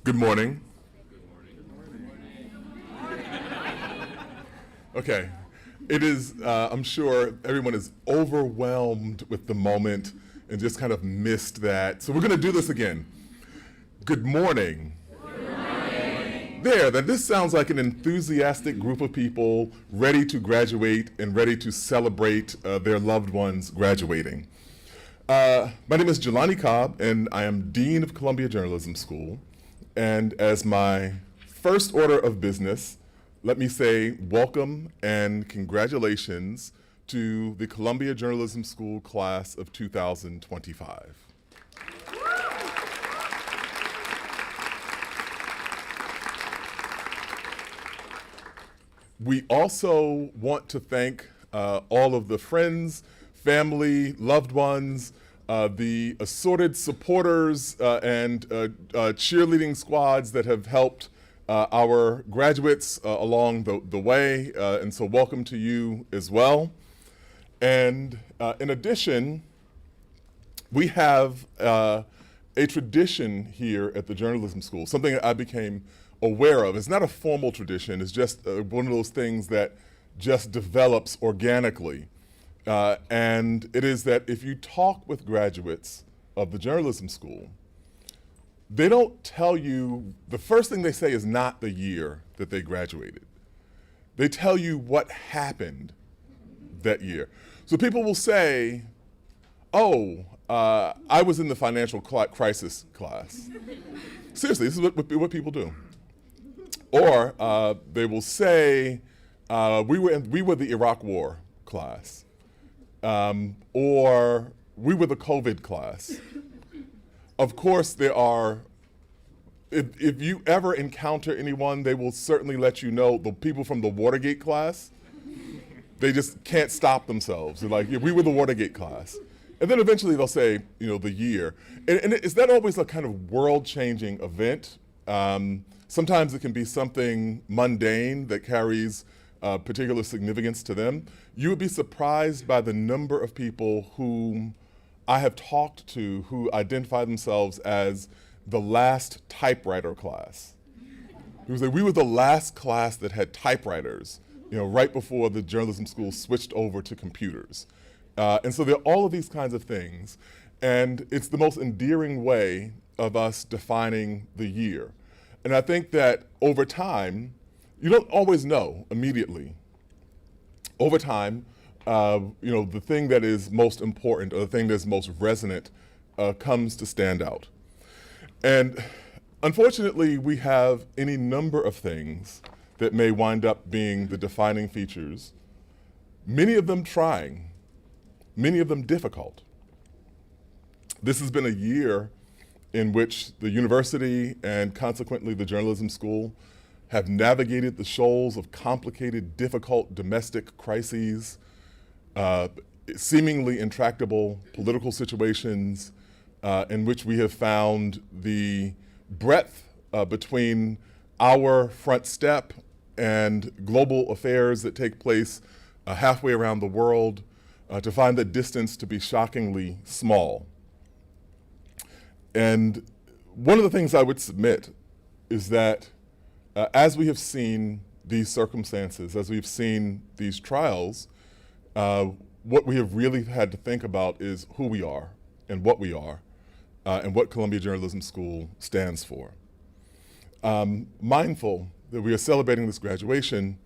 Good morning. Okay, it is, I'm sure everyone is overwhelmed with the moment and just kind of missed that. So we're gonna do this again. Good morning. Good morning. There, that this sounds like an enthusiastic group of people ready to graduate and ready to celebrate their loved ones graduating. My name is Jelani Cobb, and I am Dean of Columbia Journalism School. And as my first order of business, let me say welcome and congratulations to the Columbia Journalism School class of 2025. We also want to thank all of the friends, family, loved ones, the assorted supporters and cheerleading squads that have helped our graduates along the way, and so welcome to you as well. And in addition, we have a tradition here at the journalism school, something that I became aware of. It's not a formal tradition, it's just one of those things that just develops organically. And it is that if you talk with graduates of the journalism school, they don't tell you, the first thing they say is not the year that they graduated. They tell you what happened that year. So people will say, oh, I was in the financial crisis class. Seriously, this is what people do. Or they will say, we were the Iraq War class. Or we were the COVID class. Of course, there are, if you ever encounter anyone, they will certainly let you know, the people from the Watergate class, they just can't stop themselves. They're like, yeah, we were the Watergate class. And then eventually they'll say, you know, the year. And is that always a kind of world-changing event? Sometimes it can be something mundane that carries particular significance to them. You would be surprised by the number of people whom I have talked to who identify themselves as the last typewriter class. Who say, we were the last class that had typewriters, you know, right before the journalism school switched over to computers. And so there are all of these kinds of things, and it's the most endearing way of us defining the year. And I think that over time, you don't always know immediately. Over time, you know, the thing that is most important or the thing that's most resonant comes to stand out. And unfortunately, we have any number of things that may wind up being the defining features, many of them trying, many of them difficult. This has been a year in which the university and consequently the journalism school have navigated the shoals of complicated, difficult domestic crises, seemingly intractable political situations in which we have found the breadth between our front step and global affairs that take place halfway around the world to find the distance to be shockingly small. And one of the things I would submit is that as we have seen these circumstances, as we've seen these trials, what we have really had to think about is who we are and what we are and what Columbia Journalism School stands for. Mindful that we are celebrating this graduation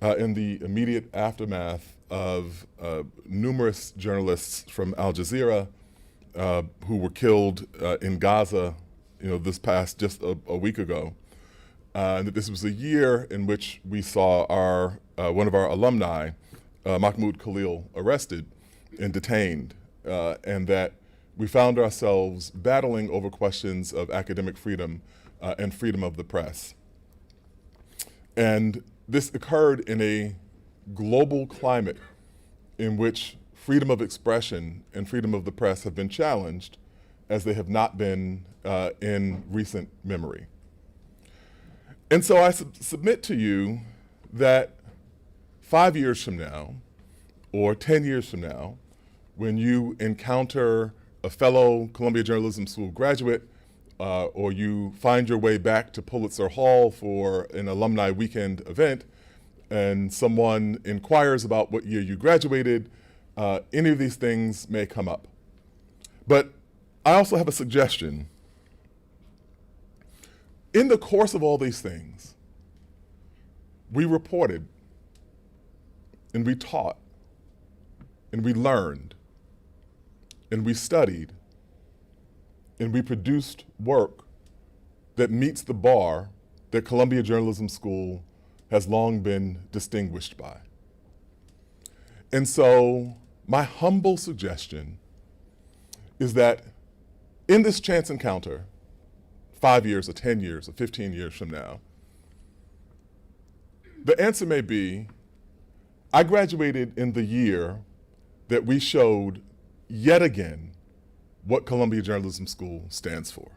in the immediate aftermath of numerous journalists from Al Jazeera who were killed in Gaza, you know, this past just a week ago. And that this was a year in which we saw our one of our alumni, Mahmoud Khalil, arrested and detained, and that we found ourselves battling over questions of academic freedom and freedom of the press. And this occurred in a global climate in which freedom of expression and freedom of the press have been challenged as they have not been in recent memory. And so I submit to you that 5 years from now, or 10 years from now, when you encounter a fellow Columbia Journalism School graduate or you find your way back to Pulitzer Hall for an alumni weekend event, and someone inquires about what year you graduated, any of these things may come up. But I also have a suggestion. In the course of all these things, we reported, and we taught, and we learned, and we studied, and we produced work that meets the bar that Columbia Journalism School has long been distinguished by. And so my humble suggestion is that in this chance encounter, 5 years or 10 years or 15 years from now, the answer may be, I graduated in the year that we showed yet again what Columbia Journalism School stands for.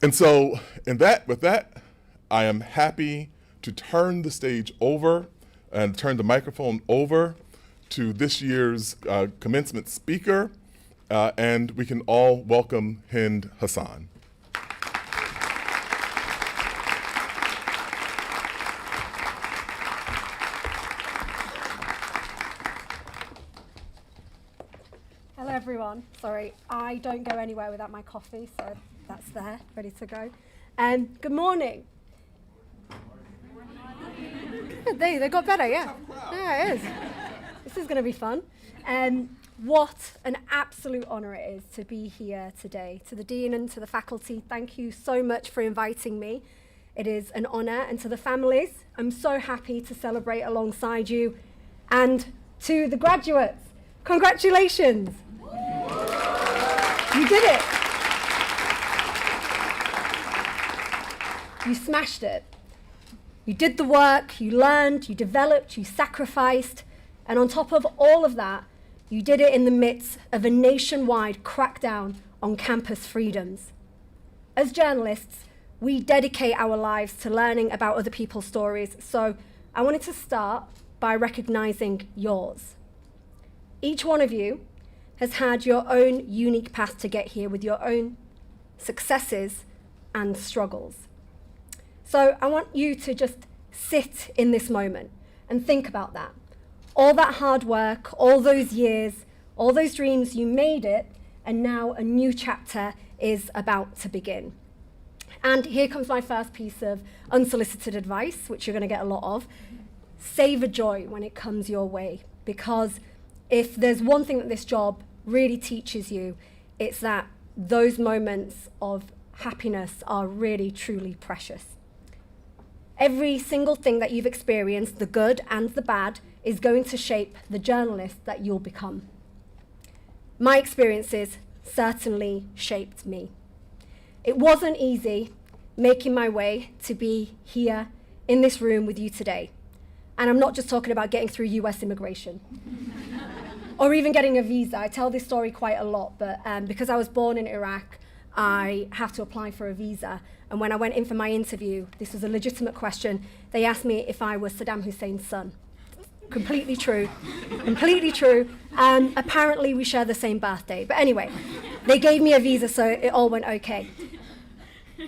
And so with that, I am happy to turn the stage over and turn the microphone over to this year's commencement speaker, and we can all welcome Hind Hassan. Hello everyone. Sorry, I don't go anywhere without my coffee, so that's there, ready to go. Good morning. Good, they got better, yeah. Yeah, it is. This is going to be fun. What an absolute honour it is to be here today. To the Dean and to the faculty, thank you so much for inviting me. It is an honour. And to the families, I'm so happy to celebrate alongside you. And to the graduates, congratulations. You did it. You smashed it. You did the work, you learned, you developed, you sacrificed, and on top of all of that, you did it in the midst of a nationwide crackdown on campus freedoms. As journalists, we dedicate our lives to learning about other people's stories, so I wanted to start by recognizing yours. Each one of you has had your own unique path to get here with your own successes and struggles. So I want you to just sit in this moment and think about that. All that hard work, all those years, all those dreams, you made it, and now a new chapter is about to begin. And here comes my first piece of unsolicited advice, which you're going to get a lot of. Savor joy when it comes your way, because if there's one thing that this job really teaches you, it's that those moments of happiness are really, truly precious. Every single thing that you've experienced, the good and the bad, is going to shape the journalist that you'll become. My experiences certainly shaped me. It wasn't easy making my way to be here in this room with you today. And I'm not just talking about getting through US immigration or even getting a visa. I tell this story quite a lot, but because I was born in Iraq, I have to apply for a visa. And when I went in for my interview, this was a legitimate question. They asked me if I was Saddam Hussein's son. Completely true, completely true. Apparently we share the same birthday. But anyway, they gave me a visa, so it all went okay.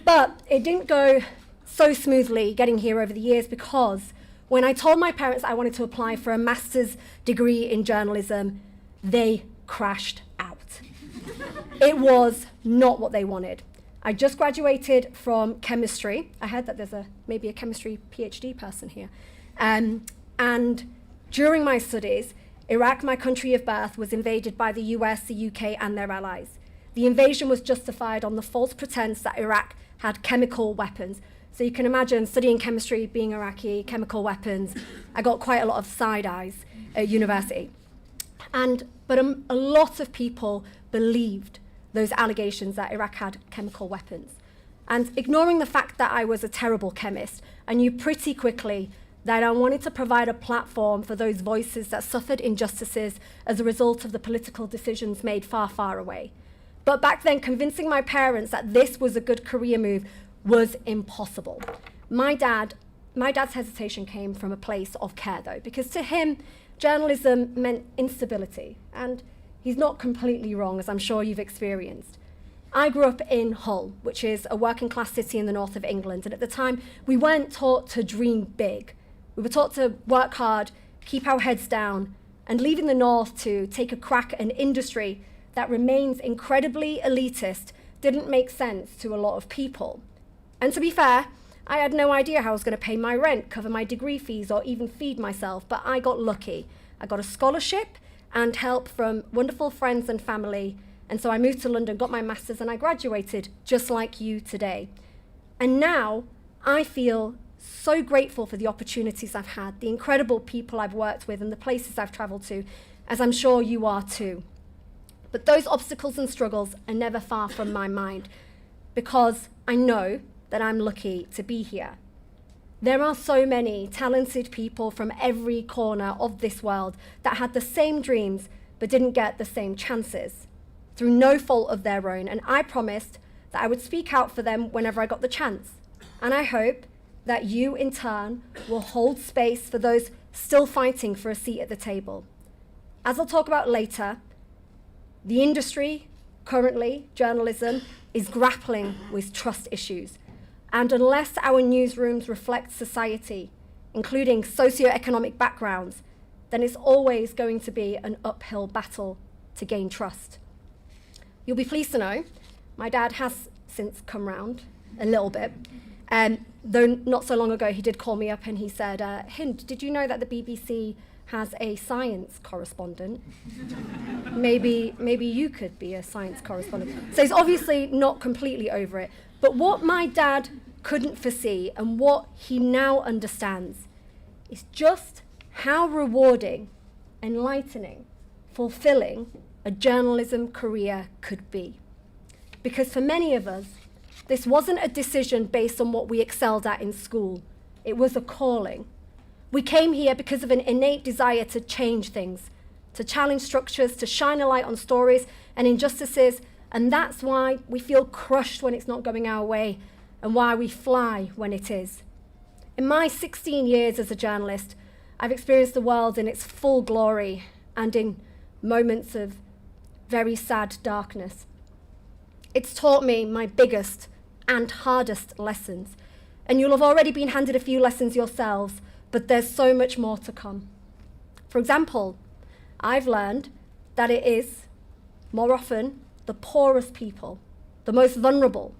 But it didn't go so smoothly getting here over the years, because when I told my parents I wanted to apply for a master's degree in journalism, they crashed out. It was not what they wanted. I just graduated from chemistry. I heard that there's maybe a chemistry PhD person here. And during my studies, Iraq, my country of birth, was invaded by the US, the UK, and their allies. The invasion was justified on the false pretense that Iraq had chemical weapons. So you can imagine studying chemistry, being Iraqi, chemical weapons. I got quite a lot of side eyes at university. But a lot of people believed those allegations that Iraq had chemical weapons. And ignoring the fact that I was a terrible chemist, I knew pretty quickly that I wanted to provide a platform for those voices that suffered injustices as a result of the political decisions made far, far away. But back then, convincing my parents that this was a good career move was impossible. My dad's hesitation came from a place of care, though, because to him, journalism meant instability. And he's not completely wrong, as I'm sure you've experienced. I grew up in Hull, which is a working class city in the north of England. And at the time, we weren't taught to dream big. We were taught to work hard, keep our heads down, and leaving the north to take a crack at an industry that remains incredibly elitist didn't make sense to a lot of people. And to be fair, I had no idea how I was going to pay my rent, cover my degree fees, or even feed myself, but I got lucky. I got a scholarship and help from wonderful friends and family, and so I moved to London, got my master's, and I graduated just like you today. And now I feel so grateful for the opportunities I've had, the incredible people I've worked with, and the places I've traveled to, as I'm sure you are too. But those obstacles and struggles are never far from my mind, because I know that I'm lucky to be here. There are so many talented people from every corner of this world that had the same dreams but didn't get the same chances through no fault of their own, and I promised that I would speak out for them whenever I got the chance. And I hope that you, in turn, will hold space for those still fighting for a seat at the table. As I'll talk about later, the industry, currently, journalism, is grappling with trust issues. And unless our newsrooms reflect society, including socioeconomic backgrounds, then it's always going to be an uphill battle to gain trust. You'll be pleased to know my dad has since come round a little bit. Though not so long ago, he did call me up and he said, Hind, did you know that the BBC has a science correspondent? maybe you could be a science correspondent. So he's obviously not completely over it. But what my dad couldn't foresee and what he now understands is just how rewarding, enlightening, fulfilling a journalism career could be. Because for many of us, this wasn't a decision based on what we excelled at in school. It was a calling. We came here because of an innate desire to change things, to challenge structures, to shine a light on stories and injustices, and that's why we feel crushed when it's not going our way and why we fly when it is. In my 16 years as a journalist, I've experienced the world in its full glory and in moments of very sad darkness. It's taught me my biggest and hardest lessons, and you'll have already been handed a few lessons yourselves, but there's so much more to come. For example, I've learned that it is, more often, the poorest people, the most vulnerable,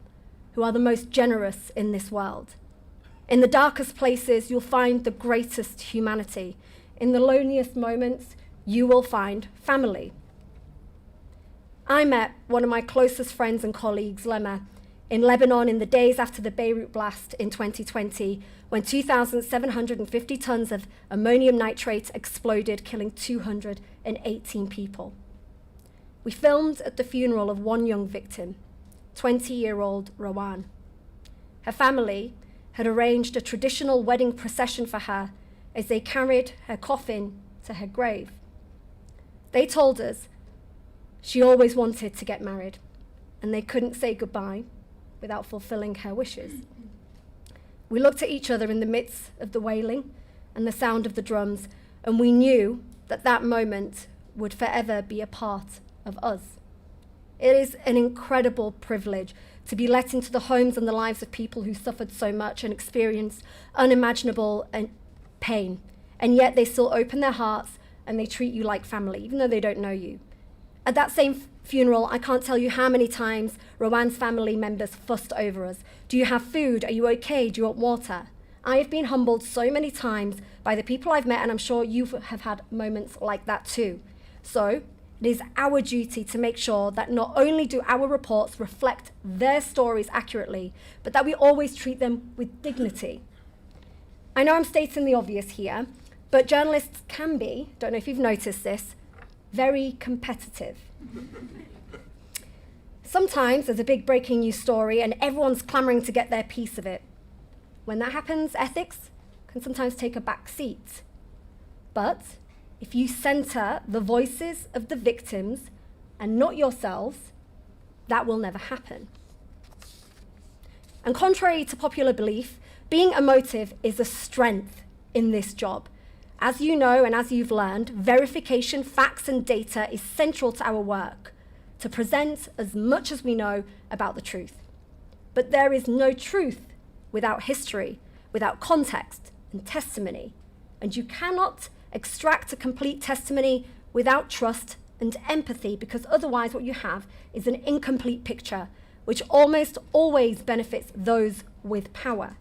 who are the most generous in this world. In the darkest places, you'll find the greatest humanity. In the loneliest moments, you will find family. I met one of my closest friends and colleagues, Lema, in Lebanon in the days after the Beirut blast in 2020, when 2,750 tons of ammonium nitrate exploded, killing 218 people. We filmed at the funeral of one young victim, 20-year-old Rowan. Her family had arranged a traditional wedding procession for her as they carried her coffin to her grave. They told us she always wanted to get married, and they couldn't say goodbye without fulfilling her wishes. We looked at each other in the midst of the wailing and the sound of the drums, and we knew that that moment would forever be a part of us. It is an incredible privilege to be let into the homes and the lives of people who suffered so much and experienced unimaginable pain, and yet they still open their hearts and they treat you like family, even though they don't know you. At that same funeral, I can't tell you how many times Rowan's family members fussed over us. Do you have food? Are you okay? Do you want water? I have been humbled so many times by the people I've met, and I'm sure you have had moments like that too. So it is our duty to make sure that not only do our reports reflect their stories accurately, but that we always treat them with dignity. I know I'm stating the obvious here, but journalists can be, don't know if you've noticed this, very competitive. Sometimes there's a big breaking news story and everyone's clamoring to get their piece of it. When that happens, ethics can sometimes take a back seat. But if you center the voices of the victims and not yourselves, that will never happen. And contrary to popular belief, being emotive is a strength in this job. As you know and as you've learned, verification, facts, and data is central to our work. to present as much as we know about the truth. But there is no truth without history, without context and testimony. And you cannot extract a complete testimony without trust and empathy, because otherwise what you have is an incomplete picture, which almost always benefits those with power.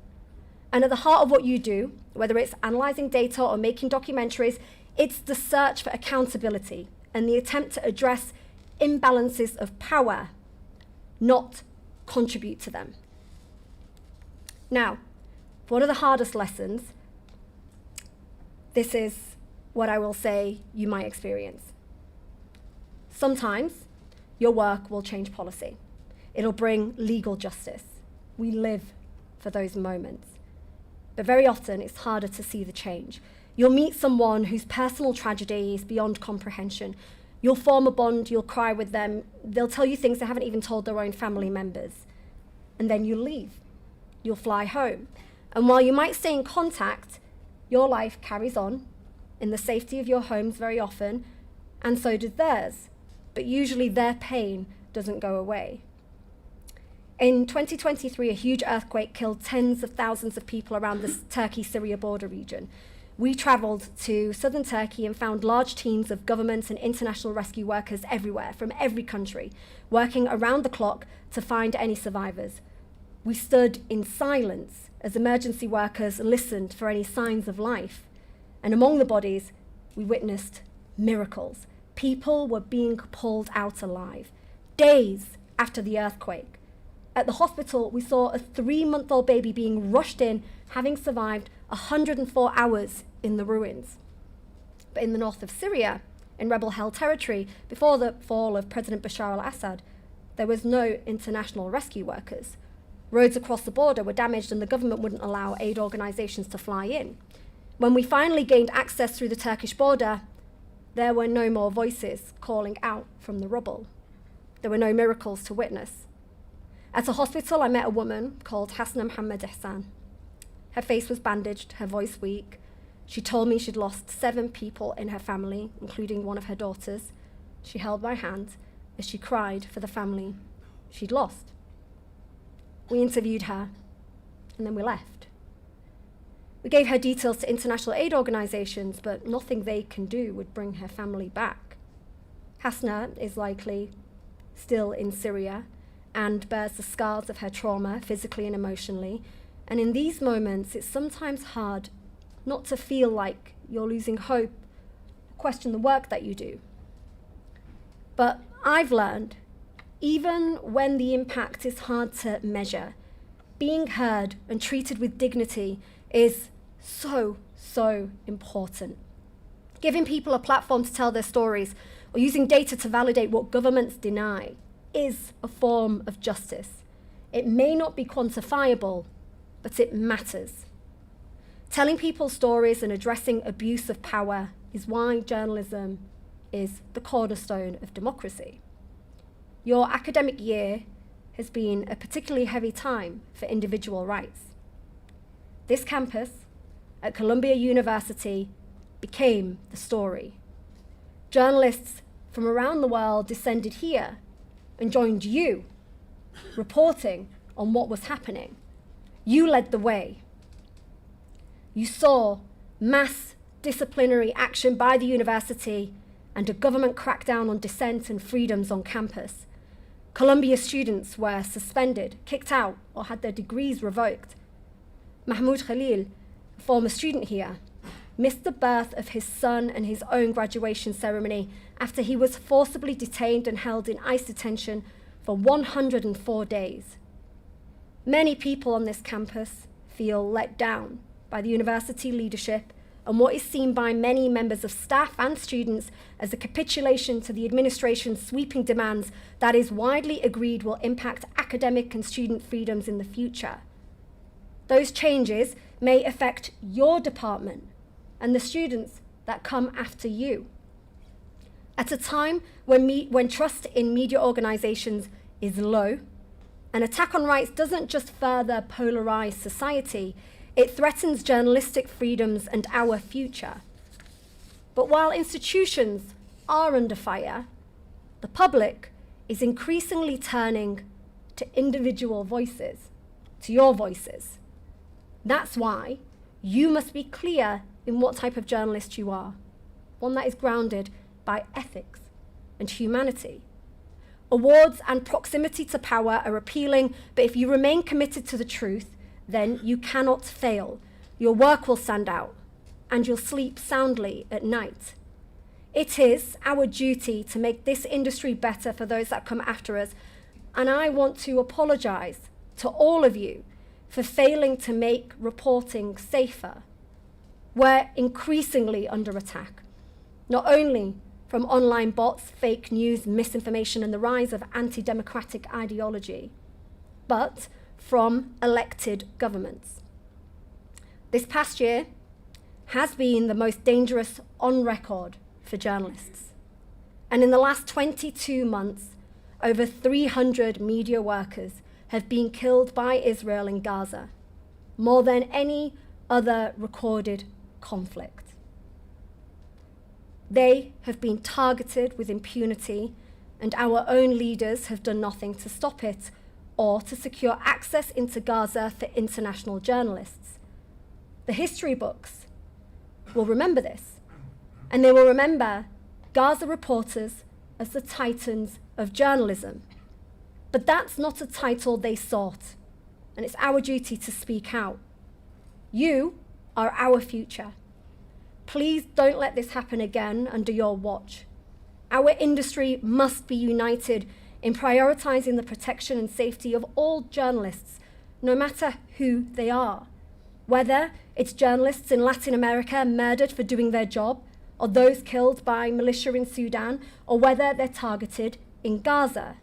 And at the heart of what you do, whether it's analyzing data or making documentaries, it's the search for accountability and the attempt to address imbalances of power, not contribute to them. Now, one of the hardest lessons, this is what I will say you might experience. Sometimes your work will change policy. It'll bring legal justice. We live for those moments. But very often it's harder to see the change. You'll meet someone whose personal tragedy is beyond comprehension. You'll form a bond, you'll cry with them. They'll tell you things they haven't even told their own family members. And then you leave. You'll fly home. And while you might stay in contact, your life carries on in the safety of your homes very often, and so does theirs. But usually their pain doesn't go away. In 2023, a huge earthquake killed tens of thousands of people around the Turkey-Syria border region. We traveled to southern Turkey and found large teams of government and international rescue workers everywhere, from every country, working around the clock to find any survivors. We stood in silence as emergency workers listened for any signs of life. And among the bodies, we witnessed miracles. People were being pulled out alive, days after the earthquake. At the hospital, we saw a 3-month-old baby being rushed in, having survived 104 hours in the ruins. But in the north of Syria, in rebel-held territory, before the fall of President Bashar al-Assad, there was no international rescue workers. Roads across the border were damaged and the government wouldn't allow aid organizations to fly in. When we finally gained access through the Turkish border, there were no more voices calling out from the rubble. There were no miracles to witness. At a hospital, I met a woman called Hind Hassan. Her face was bandaged, her voice weak. She told me she'd lost 7 people in her family, including one of her daughters. She held my hand as she cried for the family she'd lost. We interviewed her, and then we left. We gave her details to international aid organizations, but nothing they can do would bring her family back. Hasna is likely still in Syria and bears the scars of her trauma, physically and emotionally. And in these moments, it's sometimes hard not to feel like you're losing hope, question the work that you do. But I've learned, even when the impact is hard to measure, being heard and treated with dignity is so important. Giving people a platform to tell their stories or using data to validate what governments deny is a form of justice. It may not be quantifiable, but it matters. Telling people's stories and addressing abuse of power is why journalism is the cornerstone of democracy. Your academic year has been a particularly heavy time for individual rights. This campus at Columbia University became the story. Journalists from around the world descended here and joined you, reporting on what was happening. You led the way. You saw mass disciplinary action by the university and a government crackdown on dissent and freedoms on campus. Columbia students were suspended, kicked out, or had their degrees revoked. Mahmoud Khalil, a former student here, missed the birth of his son and his own graduation ceremony after he was forcibly detained and held in ICE detention for 104 days. Many people on this campus feel let down by the university leadership and what is seen by many members of staff and students as a capitulation to the administration's sweeping demands that is widely agreed will impact academic and student freedoms in the future. Those changes may affect your department and the students that come after you. At a time when trust in media organizations is low, an attack on rights doesn't just further polarize society, it threatens journalistic freedoms and our future. But while institutions are under fire, the public is increasingly turning to individual voices, to your voices. That's why you must be clear in what type of journalist you are, one that is grounded by ethics and humanity. Awards and proximity to power are appealing, but if you remain committed to the truth, then you cannot fail. Your work will stand out, and you'll sleep soundly at night. It is our duty to make this industry better for those that come after us, and I want to apologize to all of you for failing to make reporting safer. We're increasingly under attack, not only from online bots, fake news, misinformation, and the rise of anti-democratic ideology, but from elected governments. This past year has been the most dangerous on record for journalists. And in the last 22 months, over 300 media workers have been killed by Israel in Gaza, more than any other recorded conflict. They have been targeted with impunity, and our own leaders have done nothing to stop it or to secure access into Gaza for international journalists. The history books will remember this, and they will remember Gaza reporters as the titans of journalism. But that's not a title they sought, and it's our duty to speak out. You are our future. Please don't let this happen again under your watch. Our industry must be united in prioritizing the protection and safety of all journalists, no matter who they are. Whether it's journalists in Latin America murdered for doing their job, or those killed by militia in Sudan, or whether they're targeted in Gaza.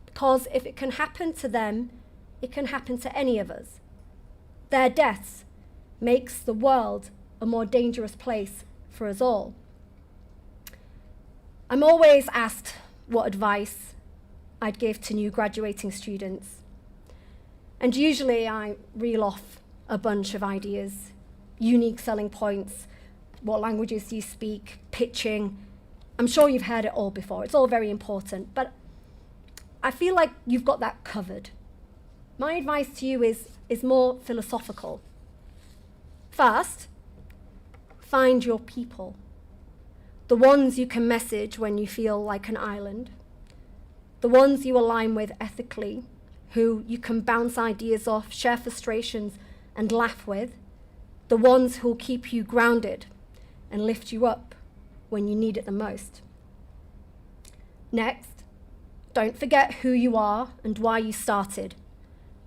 Because if it can happen to them, it can happen to any of us. Their deaths makes the world a more dangerous place for us all. I'm always asked what advice I'd give to new graduating students. And usually I reel off a bunch of ideas, unique selling points, what languages do you speak, pitching. I'm sure you've heard it all before. It's all very important, but I feel like you've got that covered. My advice to you is more philosophical. First, find your people, the ones you can message when you feel like an island, the ones you align with ethically, who you can bounce ideas off, share frustrations, and laugh with, the ones who'll keep you grounded and lift you up when you need it the most. Next, don't forget who you are and why you started.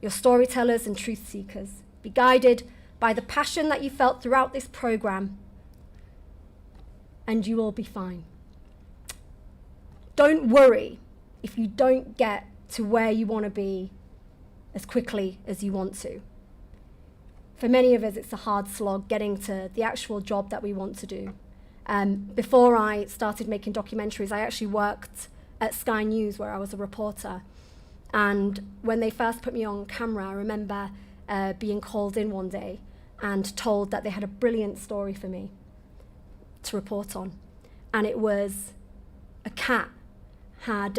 You're storytellers and truth seekers. Be guided by the passion that you felt throughout this program, and you will be fine. Don't worry if you don't get to where you want to be as quickly as you want to. For many of us, it's a hard slog getting to the actual job that we want to do. Before I started making documentaries, I actually worked at Sky News where I was a reporter. And when they first put me on camera, I remember being called in one day and told that they had a brilliant story for me to report on. And it was a cat had,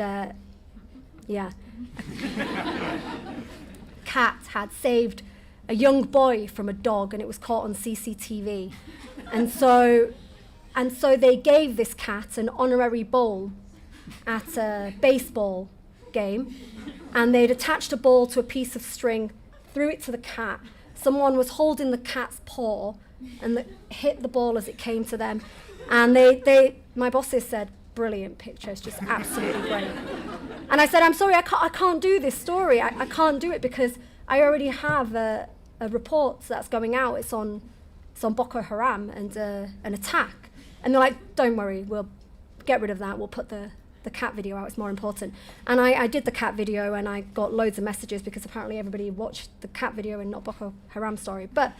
cat had saved a young boy from a dog, and it was caught on CCTV. And so they gave this cat an honorary bowl at a baseball game, and they'd attached a ball to a piece of string, threw it to the cat. Someone was holding the cat's paw and hit the ball as it came to them. And my bosses said, brilliant pictures, just absolutely great. And I said, I'm sorry, I can't do this story. I can't do it because I already have a report that's going out. It's on Boko Haram and an attack. And they're like, don't worry, we'll get rid of that. We'll put the cat video out. It's more important. And I did the cat video, and I got loads of messages because apparently everybody watched the cat video and not Boko Haram story. But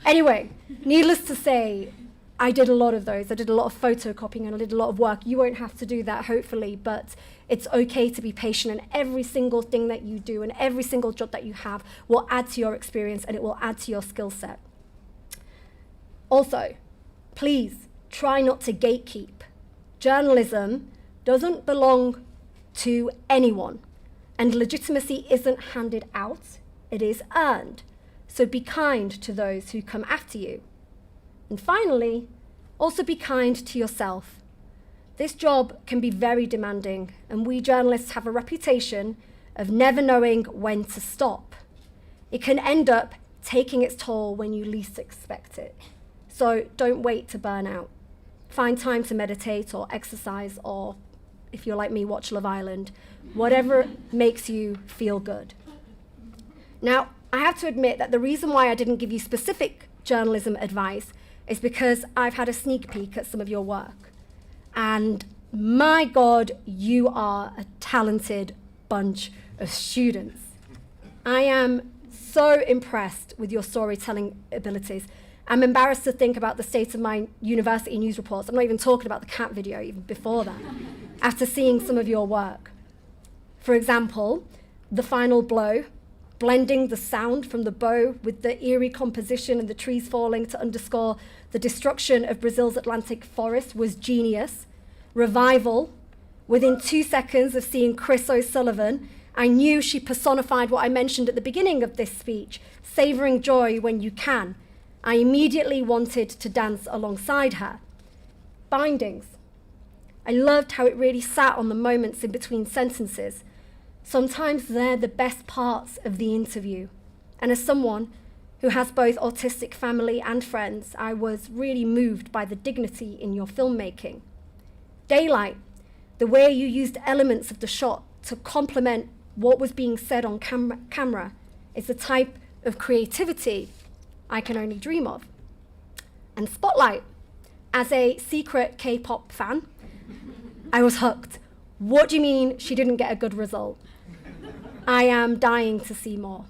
anyway, needless to say, I did a lot of those. I did a lot of photocopying and I did a lot of work. You won't have to do that, hopefully, but it's okay to be patient, and every single thing that you do and every single job that you have will add to your experience and it will add to your skill set. Also, please try not to gatekeep. Journalism doesn't belong to anyone. And legitimacy isn't handed out, it is earned. So be kind to those who come after you. And finally, also be kind to yourself. This job can be very demanding, and we journalists have a reputation of never knowing when to stop. It can end up taking its toll when you least expect it. So don't wait to burn out. Find time to meditate or exercise, or if you're like me, watch Love Island, whatever makes you feel good. Now, I have to admit that the reason why I didn't give you specific journalism advice is because I've had a sneak peek at some of your work. And my God, you are a talented bunch of students. I am so impressed with your storytelling abilities. I'm embarrassed to think about the state of my university news reports. I'm not even talking about the cat video even before that, after seeing some of your work. For example, The Final Blow, blending the sound from the bow with the eerie composition and the trees falling to underscore the destruction of Brazil's Atlantic forest was genius. Revival, within 2 seconds of seeing Chris O'Sullivan, I knew she personified what I mentioned at the beginning of this speech, savoring joy when you can. I immediately wanted to dance alongside her. Bindings. I loved how it really sat on the moments in between sentences. Sometimes they're the best parts of the interview. And as someone who has both autistic family and friends, I was really moved by the dignity in your filmmaking. Daylight, the way you used elements of the shot to complement what was being said on camera, is the type of creativity I can only dream of. And Spotlight, as a secret K-pop fan, I was hooked. What do you mean she didn't get a good result? I am dying to see more.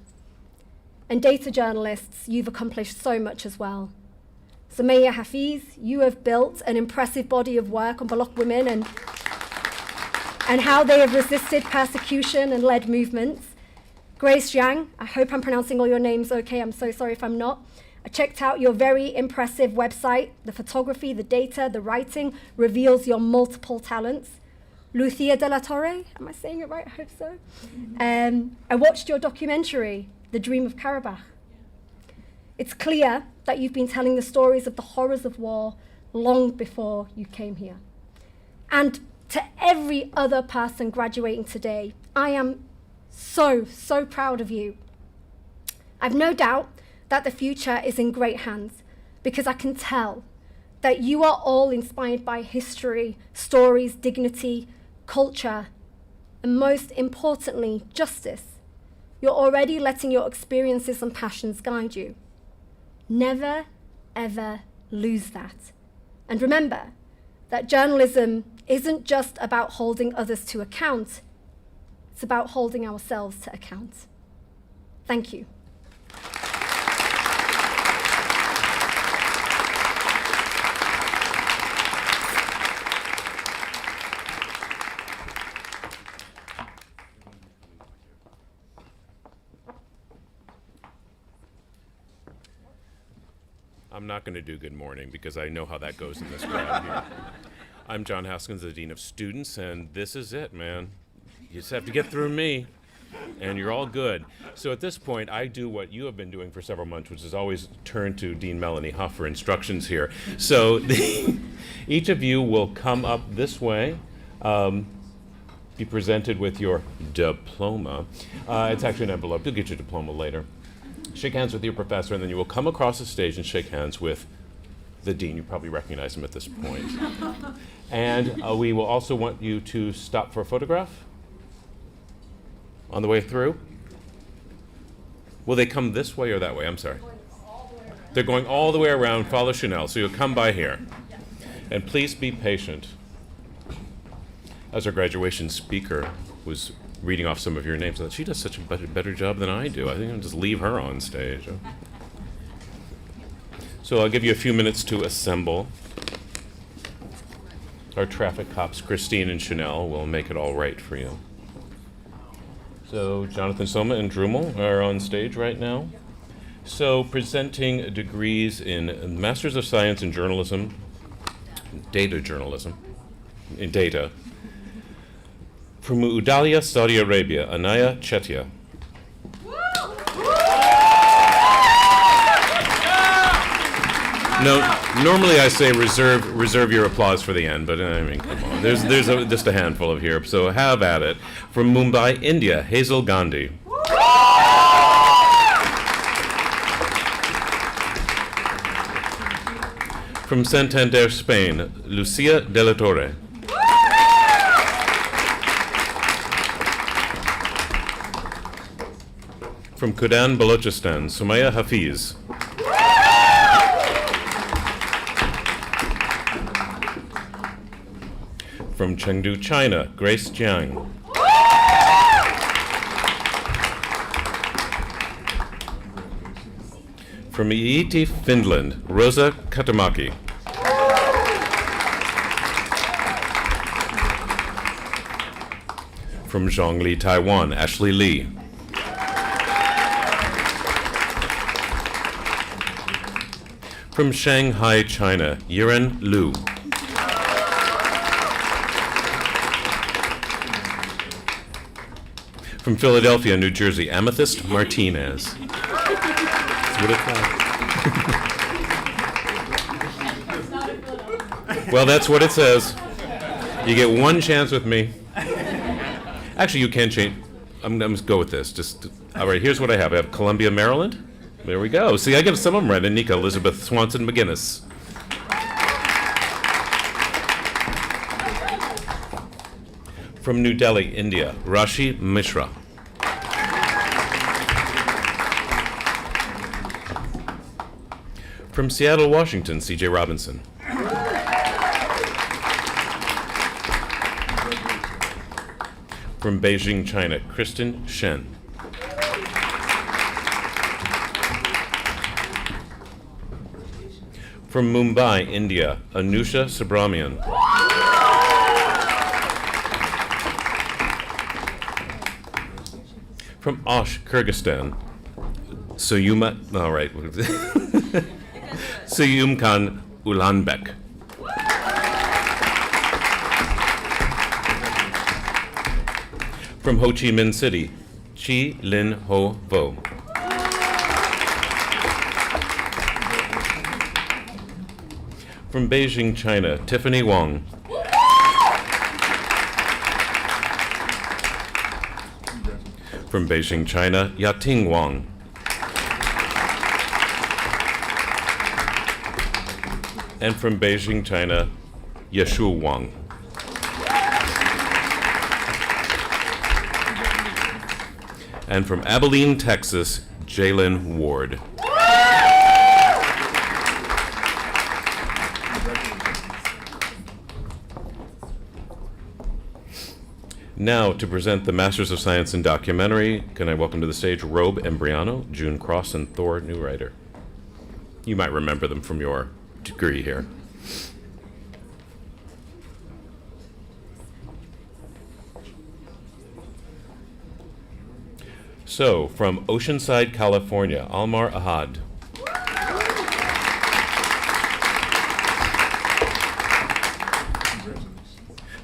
And data journalists, you've accomplished so much as well. Sumaya Hafiz, you have built an impressive body of work on Baloch women and how they have resisted persecution and led movements. Grace Zhang, I hope I'm pronouncing all your names okay, I'm so sorry if I'm not. I checked out your very impressive website. The photography, the data, the writing reveals your multiple talents. Lucia de la Torre, am I saying it right? I hope so. I watched your documentary, The Dream of Karabakh. It's clear that you've been telling the stories of the horrors of war long before you came here. And to every other person graduating today, I am so proud of you. I've no doubt that the future is in great hands, because I can tell that you are all inspired by history, stories, dignity, culture, and most importantly, justice. You're already letting your experiences and passions guide you. Never, ever lose that. And remember that journalism isn't just about holding others to account, it's about holding ourselves to account. Thank you. I'm not going to do good morning because I know how that goes in this crowd here. I'm John Haskins, the Dean of Students, and this is it, man. You just have to get through me, and you're all good. So at this point, I do what you have been doing for several months, which is always turn to Dean Melanie Huff for instructions here. So each of you will come up this way, be presented with your diploma. It's actually an envelope. You'll get your diploma later. Shake hands with your professor, and then you will come across the stage and shake hands with the dean. You probably recognize him at this point. And we will also want you to stop for a photograph on the way through. Will they come this way or that way? I'm sorry. They're going all the way around. Follow Chanel. So you'll come by here. And please be patient. As our graduation speaker was reading off some of your names, I thought, she does such a better job than I do. I think I'll just leave her on stage. So I'll give you a few minutes to assemble. Our traffic cops, Christine and Chanel, will make it all right for you. So Jonathan Soma and Drumel are on stage right now. So presenting degrees in Masters of Science in Journalism, Data Journalism, in data, From Udalya, Saudi Arabia, Anaya Chetia. No, normally I say reserve your applause for the end, but I mean, come on. There's just a handful of here, so have at it. From Mumbai, India, Hazel Gandhi. From Santander, Spain, Lucia de la Torre. From Kudan, Balochistan, Sumaya Hafiz. From Chengdu, China, Grace Jiang. From Iitti, Finland, Rosa Katamaki. From Zhongli, Taiwan, Ashley Lee. From Shanghai, China, Yiren Liu. From Philadelphia, New Jersey, Amethyst Martinez. That's what it's called. Well, that's what it says. You get one chance with me. Actually, you can change. I'm going to go with this. All right, here's what I have. I have Columbia, Maryland. There we go. See, I get some of them right. Anika Elizabeth Swanson McGinnis. From New Delhi, India, Rashi Mishra. From Seattle, Washington, C.J. Robinson. From Beijing, China, Kristen Shen. From Mumbai, India, Anusha Subramanian. From Osh, Kyrgyzstan, Suyumkan Ulanbek. From Ho Chi Minh City, Chi Lin Ho Vo. From Beijing, China, Tiffany Wong. From Beijing, China, Yating Wang. And from Beijing, China, Yeshu Wang. And from Abilene, Texas, Jalen Ward. Now, to present the Masters of Science in Documentary, can I welcome to the stage Robe Embriano, June Cross, and Thor Newrider. You might remember them from your degree here. So, from Oceanside, California, Almar Ahad.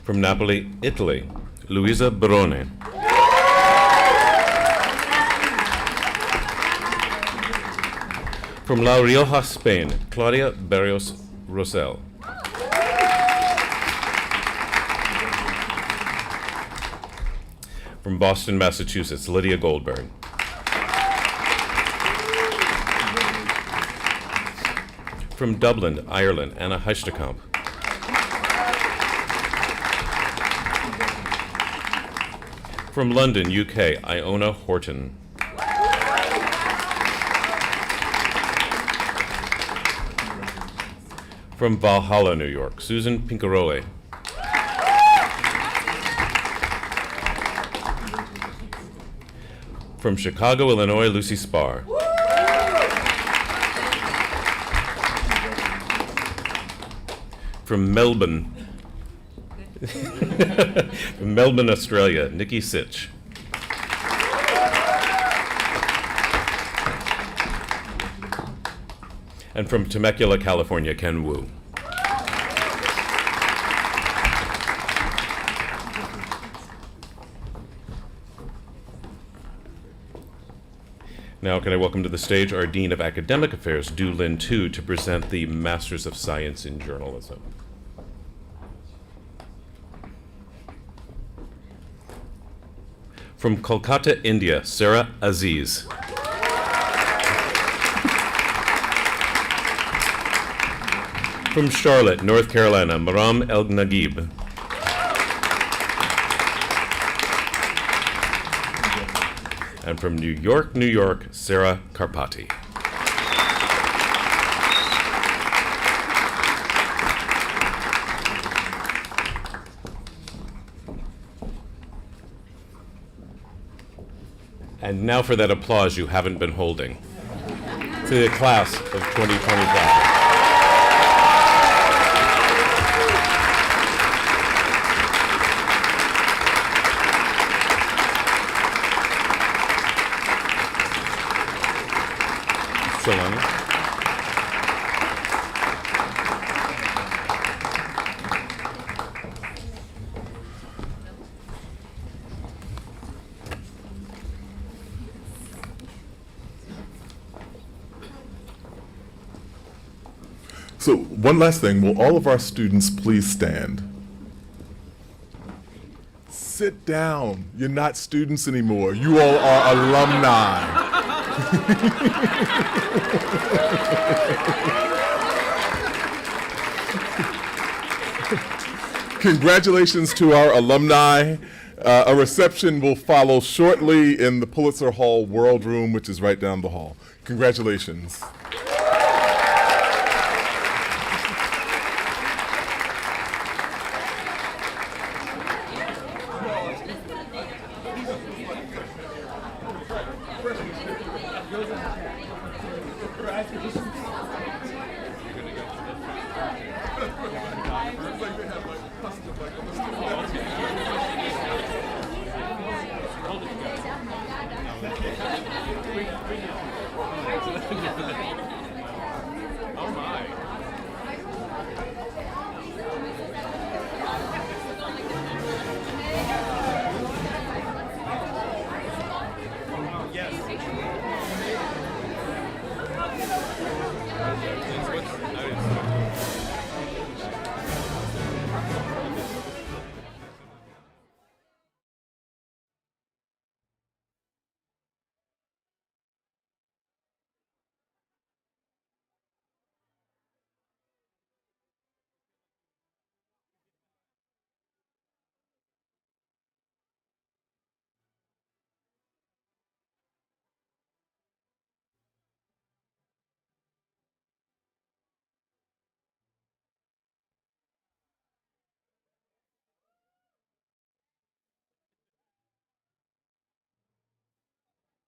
From Napoli, Italy, Luisa Barone. From La Rioja, Spain, Claudia Barrios Rosell. From Boston, Massachusetts, Lydia Goldberg. From Dublin, Ireland, Anna Heistekamp. From London, UK, Iona Horton. From Valhalla, New York, Susan Pincarole. From Chicago, Illinois, Lucy Spar. From Melbourne, from Melbourne, Australia, Nikki Sitch. And from Temecula, California, Ken Wu. Now, can I welcome to the stage our Dean of Academic Affairs, Du Lin Tu, to present the Masters of Science in Journalism. From Kolkata, India, Sarah Aziz. From Charlotte, North Carolina, Maram El-Naguib. And from New York, New York, Sarah Karpati. And now for that applause you haven't been holding. To the class of 2025. Solani. So one last thing, will all of our students please stand? Sit down. You're not students anymore. You all are alumni. Congratulations to our alumni. A reception will follow shortly in the Pulitzer Hall World Room, which is right down the hall. Congratulations. Oh my.